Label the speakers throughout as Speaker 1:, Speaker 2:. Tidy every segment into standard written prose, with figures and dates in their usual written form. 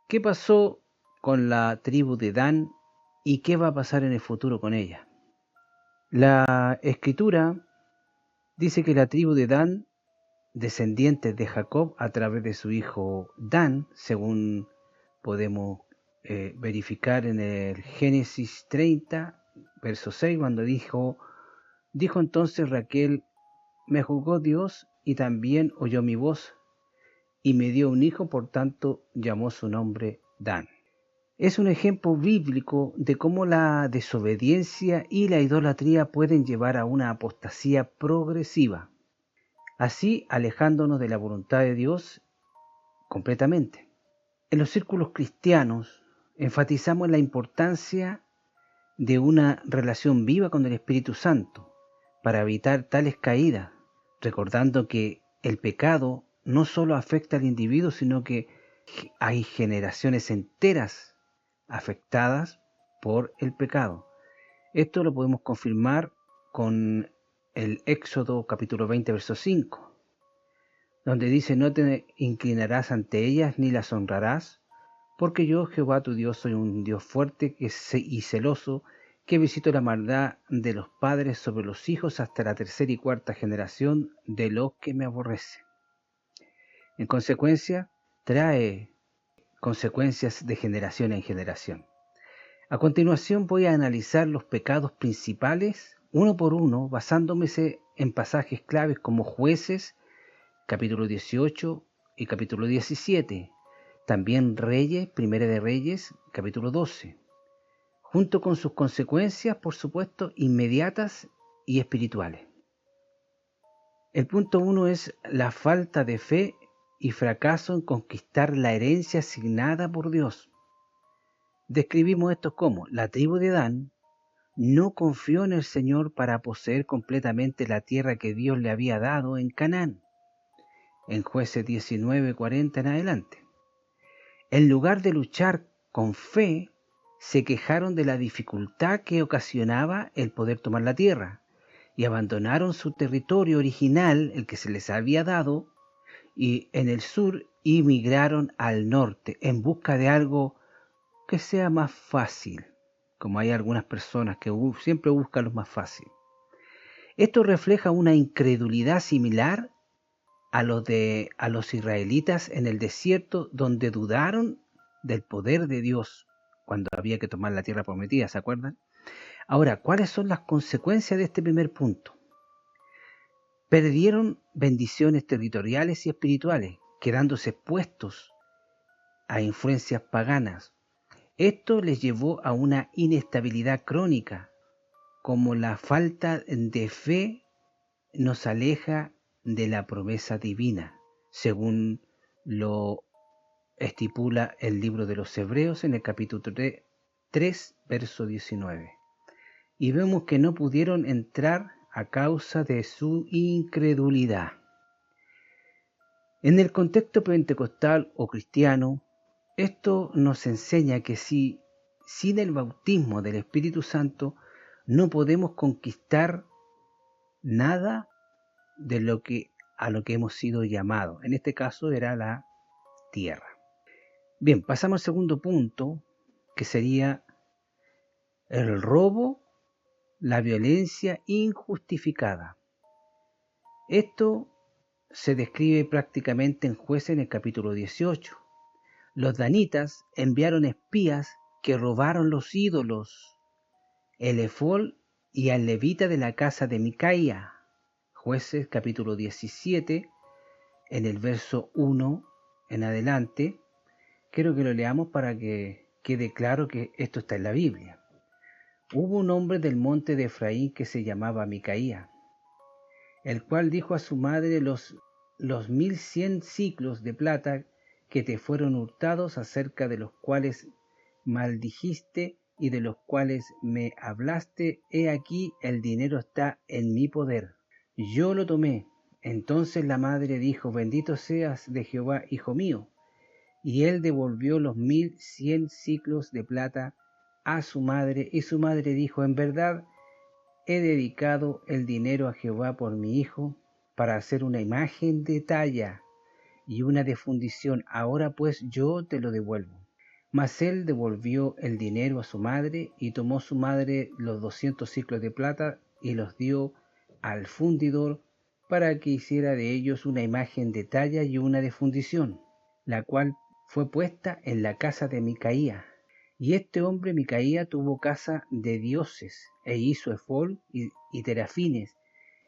Speaker 1: ¿Qué pasó con la tribu de Dan y qué va a pasar en el futuro con ella? La escritura dice que la tribu de Dan, descendientes de Jacob a través de su hijo Dan, según podemos verificar en el Génesis 30, verso 6, cuando dijo entonces Raquel, me juzgó Dios y también oyó mi voz y me dio un hijo, por tanto llamó su nombre Dan. Es un ejemplo bíblico de cómo la desobediencia y la idolatría pueden llevar a una apostasía progresiva, así alejándonos de la voluntad de Dios completamente. En los círculos cristianos enfatizamos la importancia de una relación viva con el Espíritu Santo para evitar tales caídas, recordando que el pecado no solo afecta al individuo, sino que hay generaciones enteras afectadas por el pecado. Esto lo podemos confirmar con el Éxodo capítulo 20, verso 5, donde dice: no te inclinarás ante ellas ni las honrarás, porque yo, Jehová tu Dios, soy un Dios fuerte y celoso, que visito la maldad de los padres sobre los hijos hasta la tercera y cuarta generación de los que me aborrecen. En consecuencia, trae consecuencias de generación en generación. A continuación voy a analizar los pecados principales uno por uno, basándome en pasajes claves como Jueces, capítulo 18 y capítulo 17, también Reyes, Primera de Reyes, capítulo 12, junto con sus consecuencias, por supuesto, inmediatas y espirituales. El punto 1 es la falta de fe y fracaso en conquistar la herencia asignada por Dios. Describimos esto como: la tribu de Dan no confió en el Señor para poseer completamente la tierra que Dios le había dado en Canaán, en Jueces 19:40 en adelante. En lugar de luchar con fe, se quejaron de la dificultad que ocasionaba el poder tomar la tierra, y abandonaron su territorio original, el que se les había dado, y en el sur, y migraron al norte en busca de algo que sea más fácil, como hay algunas personas que siempre buscan lo más fácil. Esto refleja una incredulidad similar a los israelitas en el desierto, donde dudaron del poder de Dios cuando había que tomar la tierra prometida, ¿se acuerdan? Ahora, ¿cuáles son las consecuencias de este primer punto? Perdieron bendiciones territoriales y espirituales, quedándose expuestos a influencias paganas. Esto les llevó a una inestabilidad crónica, como la falta de fe nos aleja de la promesa divina, según lo estipula el libro de los Hebreos en el capítulo 3, verso 19. Y vemos que no pudieron entrar a causa de su incredulidad. En el contexto pentecostal o cristiano, esto nos enseña que sin el bautismo del Espíritu Santo no podemos conquistar nada de a lo que hemos sido llamados. En este caso era la tierra. Bien, pasamos al segundo punto, que sería el robo, la violencia injustificada. Esto se describe prácticamente en Jueces en el capítulo 18. Los danitas enviaron espías que robaron los ídolos, el efod y al levita de la casa de Micaía. Jueces capítulo 17, en el verso 1 en adelante. Quiero que lo leamos para que quede claro que esto está en la Biblia. Hubo un hombre del monte de Efraín que se llamaba Micaía, el cual dijo a su madre: los 1100 siclos de plata que te fueron hurtados, acerca de los cuales maldijiste y de los cuales me hablaste, he aquí el dinero está en mi poder. Yo lo tomé. Entonces la madre dijo: bendito seas de Jehová, hijo mío. Y él devolvió los 1100 siclos de plata a su madre, y su madre dijo: en verdad he dedicado el dinero a Jehová por mi hijo, para hacer una imagen de talla, y una de fundición. Ahora pues yo te lo devuelvo. Mas él devolvió el dinero a su madre, y tomó su madre los 200 siclos de plata y los dio al fundidor para que hiciera de ellos una imagen de talla y una de fundición, la cual fue puesta en la casa de Micaía. Y este hombre Micaía tuvo casa de dioses, e hizo efod y terafines,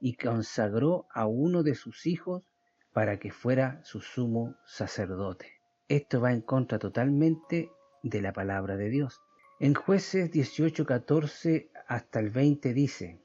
Speaker 1: y consagró a uno de sus hijos para que fuera su sumo sacerdote. Esto va en contra totalmente de la palabra de Dios. En Jueces 18:14 hasta el 20 dice: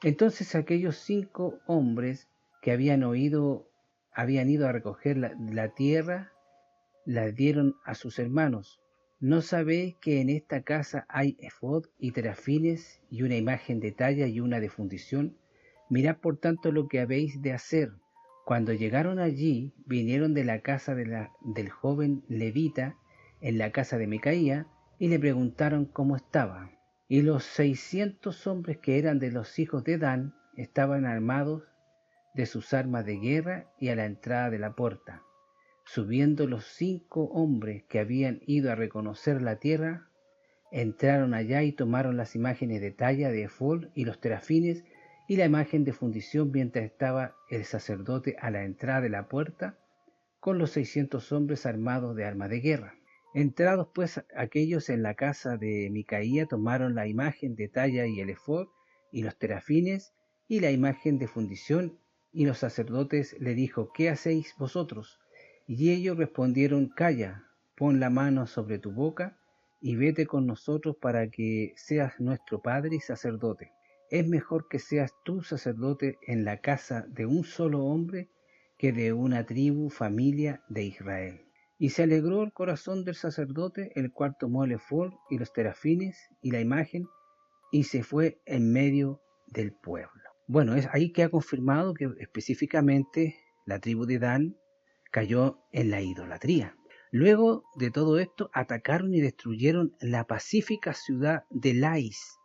Speaker 1: entonces aquellos 5 hombres que habían ido a recoger la tierra, la dieron a sus hermanos: ¿no sabéis que en esta casa hay efod y terafines y una imagen de talla y una de fundición? Mirad por tanto lo que habéis de hacer. Cuando llegaron allí, vinieron de la casa del joven levita en la casa de Micaía, y le preguntaron cómo estaba. Y los 600 hombres que eran de los hijos de Dan estaban armados de sus armas de guerra y a la entrada de la puerta. Subiendo los 5 hombres que habían ido a reconocer la tierra, entraron allá y tomaron las imágenes de talla de efod y los terafines y la imagen de fundición, mientras estaba el sacerdote a la entrada de la puerta con los 600 hombres armados de armas de guerra. Entrados pues aquellos en la casa de Micaía, tomaron la imagen de talla y el efod y los terafines y la imagen de fundición, y los sacerdotes le dijo: ¿qué hacéis vosotros? Y ellos respondieron: calla, pon la mano sobre tu boca y vete con nosotros para que seas nuestro padre y sacerdote. Es mejor que seas tú sacerdote en la casa de un solo hombre que de una tribu, familia de Israel. Y se alegró el corazón del sacerdote, el cual tomó el efod y los terafines y la imagen, y se fue en medio del pueblo. Bueno, es ahí que ha confirmado que específicamente la tribu de Dan cayó en la idolatría. Luego de todo esto, atacaron y destruyeron la pacífica ciudad de Lais,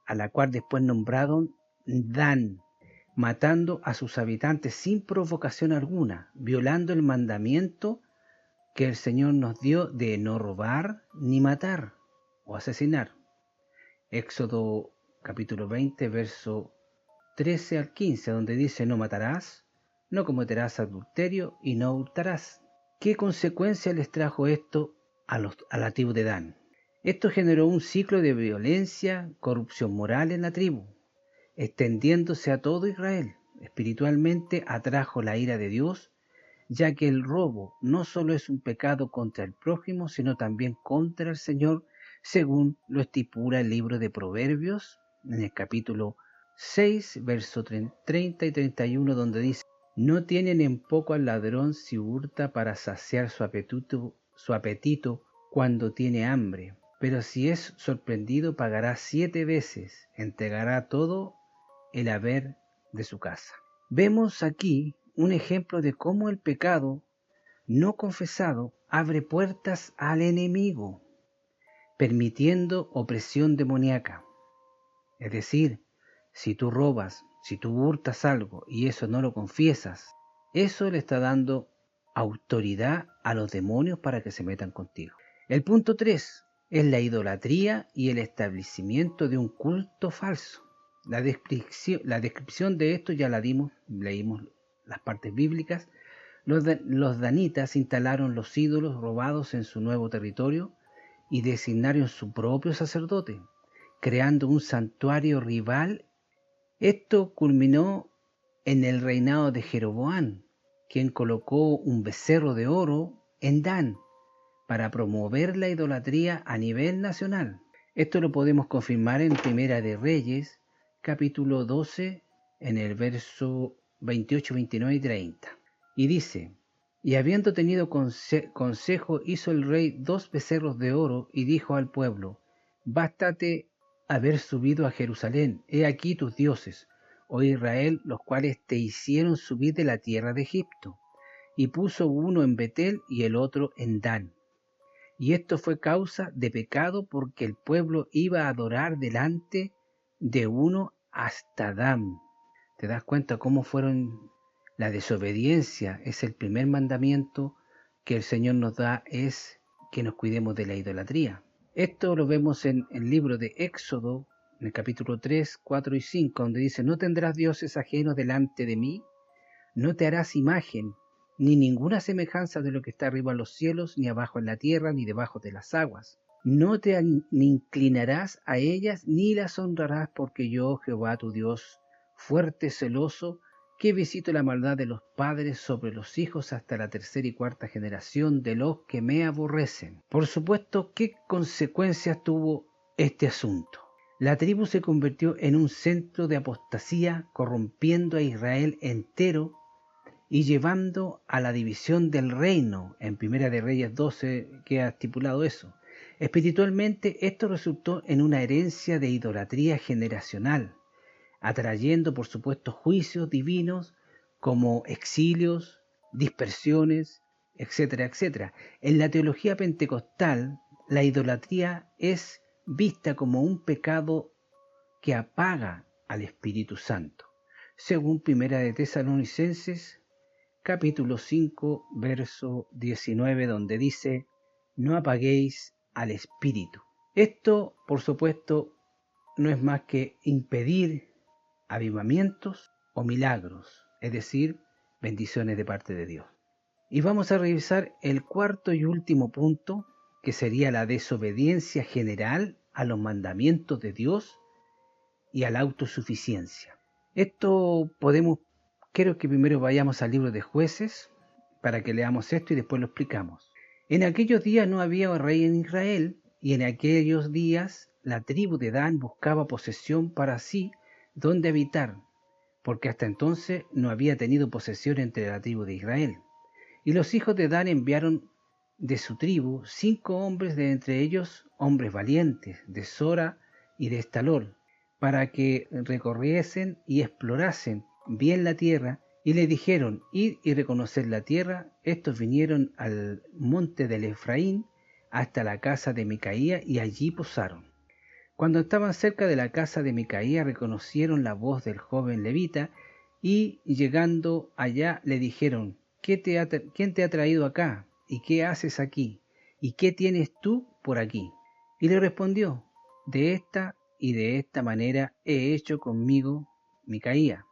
Speaker 1: a la cual después nombraron Dan, matando a sus habitantes sin provocación alguna, violando el mandamiento que el Señor nos dio de no robar, ni matar o asesinar. Éxodo capítulo 20, verso 13 al 15, donde dice: no matarás, no cometerás adulterio y no hurtarás. ¿Qué consecuencia les trajo esto a la tribu de Dan? Esto generó un ciclo de violencia, corrupción moral en la tribu, extendiéndose a todo Israel. Espiritualmente atrajo la ira de Dios, ya que el robo no solo es un pecado contra el prójimo, sino también contra el Señor, según lo estipula el libro de Proverbios, en el capítulo 6, versos 30 y 31, donde dice: no tienen en poco al ladrón si hurta para saciar su apetito cuando tiene hambre, pero si es sorprendido pagará 7 veces, entregará todo el haber de su casa. Vemos aquí un ejemplo de cómo el pecado no confesado abre puertas al enemigo, permitiendo opresión demoníaca. Es decir, si tú robas, si tú hurtas algo y eso no lo confiesas, eso le está dando autoridad a los demonios para que se metan contigo. El punto 3 es la idolatría y el establecimiento de un culto falso. La descripción de esto ya la dimos, leímos las partes bíblicas. Los danitas instalaron los ídolos robados en su nuevo territorio y designaron su propio sacerdote, creando un santuario rival. Esto culminó en el reinado de Jeroboam, quien colocó un becerro de oro en Dan para promover la idolatría a nivel nacional. Esto lo podemos confirmar en Primera de Reyes, capítulo 12, en el verso 28, 29 y 30. Y dice: y habiendo tenido consejo, hizo el rey 2 becerros de oro, y dijo al pueblo: bástate haber subido a Jerusalén, he aquí tus dioses, oh Israel, los cuales te hicieron subir de la tierra de Egipto. Y puso uno en Betel y el otro en Dan. Y esto fue causa de pecado, porque el pueblo iba a adorar delante de uno hasta Dan. ¿Te das cuenta cómo fueron La desobediencia es el primer mandamiento que el Señor nos da, es que nos cuidemos de la idolatría. Esto lo vemos en el libro de Éxodo, en el capítulo 3, 4 y 5, donde dice: no tendrás dioses ajenos delante de mí, no te harás imagen, ni ninguna semejanza de lo que está arriba en los cielos, ni abajo en la tierra, ni debajo de las aguas. No te inclinarás a ellas, ni las honrarás, porque yo, Jehová tu Dios, fuerte, celoso, que visito la maldad de los padres sobre los hijos hasta la tercera y cuarta generación de los que me aborrecen. Por supuesto, ¿qué consecuencias tuvo este asunto? La tribu se convirtió en un centro de apostasía, corrompiendo a Israel entero y llevando a la división del reino. En Primera de Reyes 12 queda estipulado eso. Espiritualmente, esto resultó en una herencia de idolatría generacional, atrayendo por supuesto juicios divinos como exilios, dispersiones, etcétera, etcétera. En la teología pentecostal, la idolatría es vista como un pecado que apaga al Espíritu Santo, según Primera de Tesalonicenses, capítulo 5, verso 19, donde dice: no apaguéis al Espíritu. Esto, por supuesto, no es más que impedir avivamientos o milagros, es decir, bendiciones de parte de Dios. Y vamos a revisar el cuarto y último punto, que sería la desobediencia general a los mandamientos de Dios y a la autosuficiencia. Esto quiero que primero vayamos al libro de Jueces, para que leamos esto y después lo explicamos. En aquellos días no había rey en Israel, y en aquellos días la tribu de Dan buscaba posesión para sí donde habitar, porque hasta entonces no había tenido posesión entre la tribu de Israel. Y los hijos de Dan enviaron de su tribu 5 hombres, de entre ellos hombres valientes, de Sora y de Estalol, para que recorriesen y explorasen bien la tierra, y le dijeron: id y reconoced la tierra. Estos vinieron al monte del Efraín hasta la casa de Micaía, y allí posaron. Cuando estaban cerca de la casa de Micaía, reconocieron la voz del joven levita, y llegando allá le dijeron: ¿quién te ha traído acá? ¿Y qué haces aquí? ¿Y qué tienes tú por aquí? Y le respondió: de esta y de esta manera he hecho conmigo Micaía,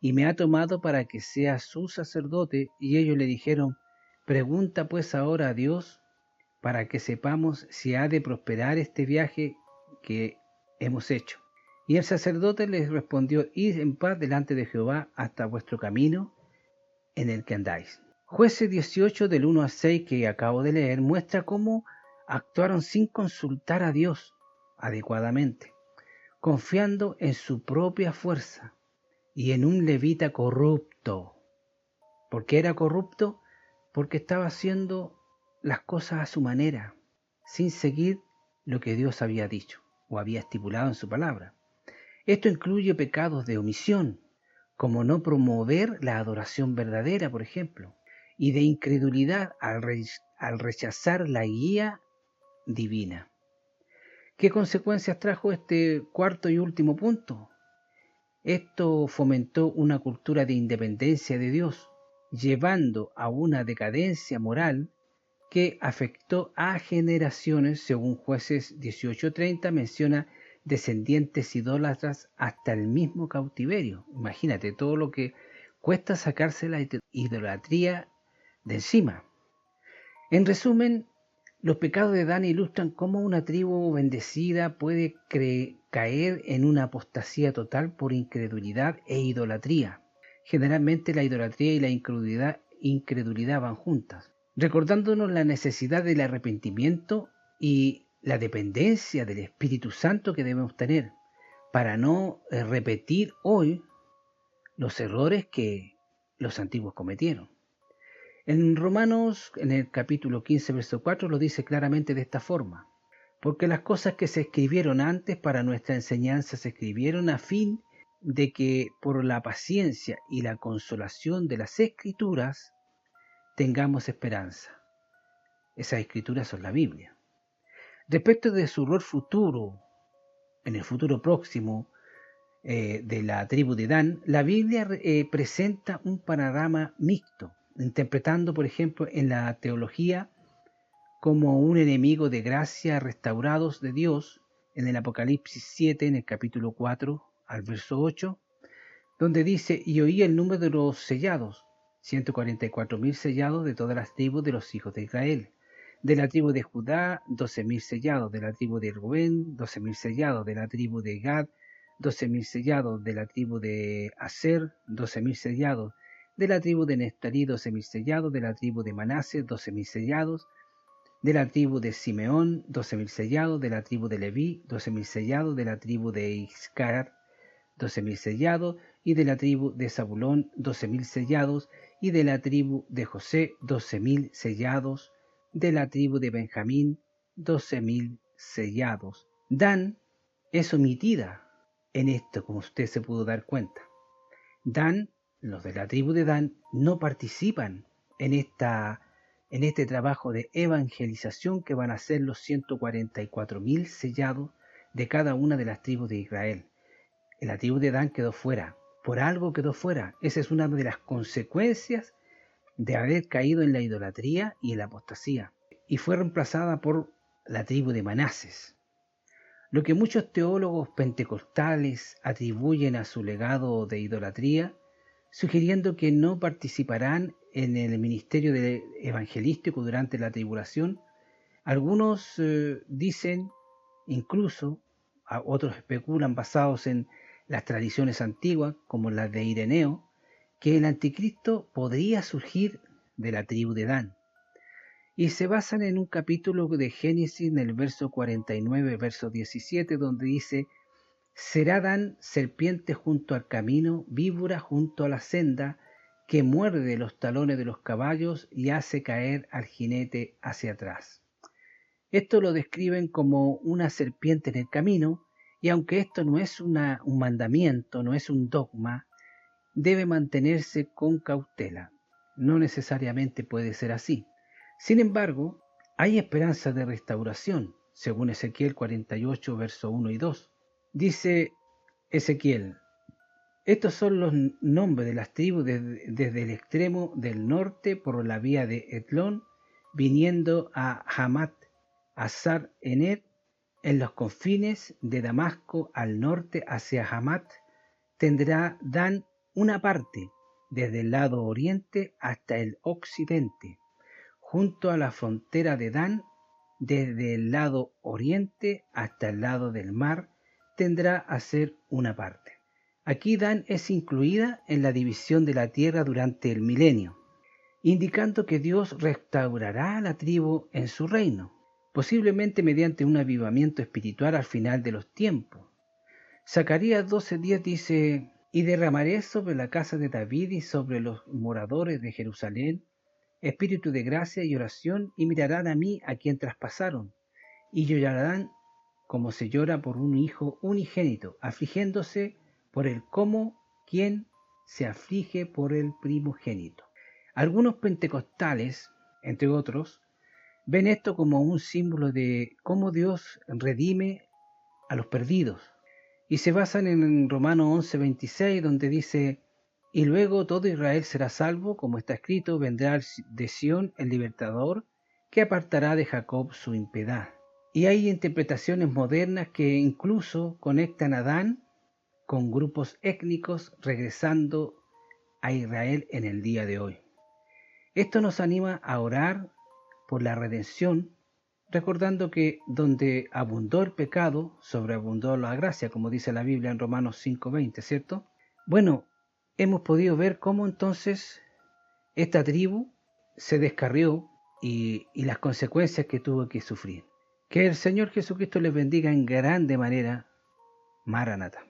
Speaker 1: y me ha tomado para que sea su sacerdote. Y ellos le dijeron: pregunta pues ahora a Dios, para que sepamos si ha de prosperar este viaje que hemos hecho. Y el sacerdote les respondió: id en paz delante de Jehová hasta vuestro camino en el que andáis. Jueces 18 del 1 al 6 que acabo de leer muestra cómo actuaron sin consultar a Dios adecuadamente, confiando en su propia fuerza y en un levita corrupto. ¿Por qué era corrupto? Porque estaba haciendo las cosas a su manera, sin seguir lo que Dios había dicho o había estipulado en su palabra. Esto incluye pecados de omisión, como no promover la adoración verdadera, por ejemplo, y de incredulidad al rechazar la guía divina. ¿Qué consecuencias trajo este cuarto y último punto? Esto fomentó una cultura de independencia de Dios, llevando a una decadencia moral que afectó a generaciones. Según Jueces 18:30 menciona descendientes idólatras hasta el mismo cautiverio. Imagínate todo lo que cuesta sacarse la idolatría de encima. En resumen, los pecados de Dan ilustran cómo una tribu bendecida puede caer en una apostasía total por incredulidad e idolatría. Generalmente la idolatría y la incredulidad van juntas, recordándonos la necesidad del arrepentimiento y la dependencia del Espíritu Santo que debemos tener para no repetir hoy los errores que los antiguos cometieron. En Romanos, en el capítulo 15, verso 4, lo dice claramente de esta forma: porque las cosas que se escribieron antes para nuestra enseñanza se escribieron a fin de que por la paciencia y la consolación de las Escrituras tengamos esperanza. Esas Escrituras son la Biblia. Respecto de su rol futuro, en el futuro próximo, de la tribu de Dan, la Biblia presenta un panorama mixto, interpretando, por ejemplo, en la teología como un enemigo de gracia restaurados de Dios, en el Apocalipsis 7, en el capítulo 4 al verso 8, donde dice: y oí el número de los sellados, 144.000 sellados de todas las tribus de los hijos de Israel. De la tribu de Judá, 12.000 sellados. De la tribu de Rubén, 12.000 sellados. De la tribu de Gad, 12.000 sellados. De la tribu de Aser, 12.000 sellados. De la tribu de Neftalí, 12.000 sellados. De la tribu de Manasés, 12.000 sellados. De la tribu de Simeón, 12.000 sellados. De la tribu de Leví, 12.000 sellados. De la tribu de Iscar, 12.000 sellados. Y de la tribu de Zabulón, 12.000 sellados. Y de la tribu de José, 12.000 sellados. De la tribu de Benjamín, 12.000 sellados. Dan es omitida en esto, como usted se pudo dar cuenta. Dan, los de la tribu de Dan, no participan en este trabajo de evangelización que van a ser los 144.000 sellados de cada una de las tribus de Israel. La tribu de Dan quedó fuera, por algo quedó fuera. Esa es una de las consecuencias de haber caído en la idolatría y en la apostasía, y fue reemplazada por la tribu de Manasés. Lo que muchos teólogos pentecostales atribuyen a su legado de idolatría, sugiriendo que no participarán en el ministerio evangelístico durante la tribulación. Algunos dicen, incluso otros especulan basados en las tradiciones antiguas, como las de Ireneo, que el anticristo podría surgir de la tribu de Dan, y se basan en un capítulo de Génesis, en el verso 49, verso 17, donde dice: será Dan serpiente junto al camino, víbora junto a la senda, que muerde los talones de los caballos y hace caer al jinete hacia atrás. Esto lo describen como una serpiente en el camino, y aunque esto no es un mandamiento, no es un dogma, debe mantenerse con cautela. No necesariamente puede ser así. Sin embargo, hay esperanza de restauración, según Ezequiel 48, verso 1 y 2. Dice Ezequiel: estos son los nombres de las tribus desde el extremo del norte por la vía de Etlón, viniendo a Hamat, Azar Enet, en los confines de Damasco al norte hacia Hamat. Tendrá Dan una parte desde el lado oriente hasta el occidente. Junto a la frontera de Dan, desde el lado oriente hasta el lado del mar, tendrá a ser una parte. Aquí Dan es incluida en la división de la tierra durante el milenio, indicando que Dios restaurará a la tribu en su reino, posiblemente mediante un avivamiento espiritual al final de los tiempos. Zacarías 12:10 dice: y derramaré sobre la casa de David y sobre los moradores de Jerusalén espíritu de gracia y oración, y mirarán a mí a quien traspasaron, y llorarán como se llora por un hijo unigénito, afligiéndose por el como quien se aflige por el primogénito. Algunos pentecostales, entre otros, ven esto como un símbolo de cómo Dios redime a los perdidos, y se basan en Romanos 11:26, donde dice: y luego todo Israel será salvo, como está escrito: vendrá de Sión el libertador, que apartará de Jacob su impiedad. Y hay interpretaciones modernas que incluso conectan a Dan con grupos étnicos regresando a Israel en el día de hoy. Esto nos anima a orar por la redención, recordando que donde abundó el pecado, sobreabundó la gracia, como dice la Biblia en Romanos 5:20, ¿cierto? Bueno, hemos podido ver cómo entonces esta tribu se descarrió y las consecuencias que tuvo que sufrir. Que el Señor Jesucristo les bendiga en grande manera. Maranatha.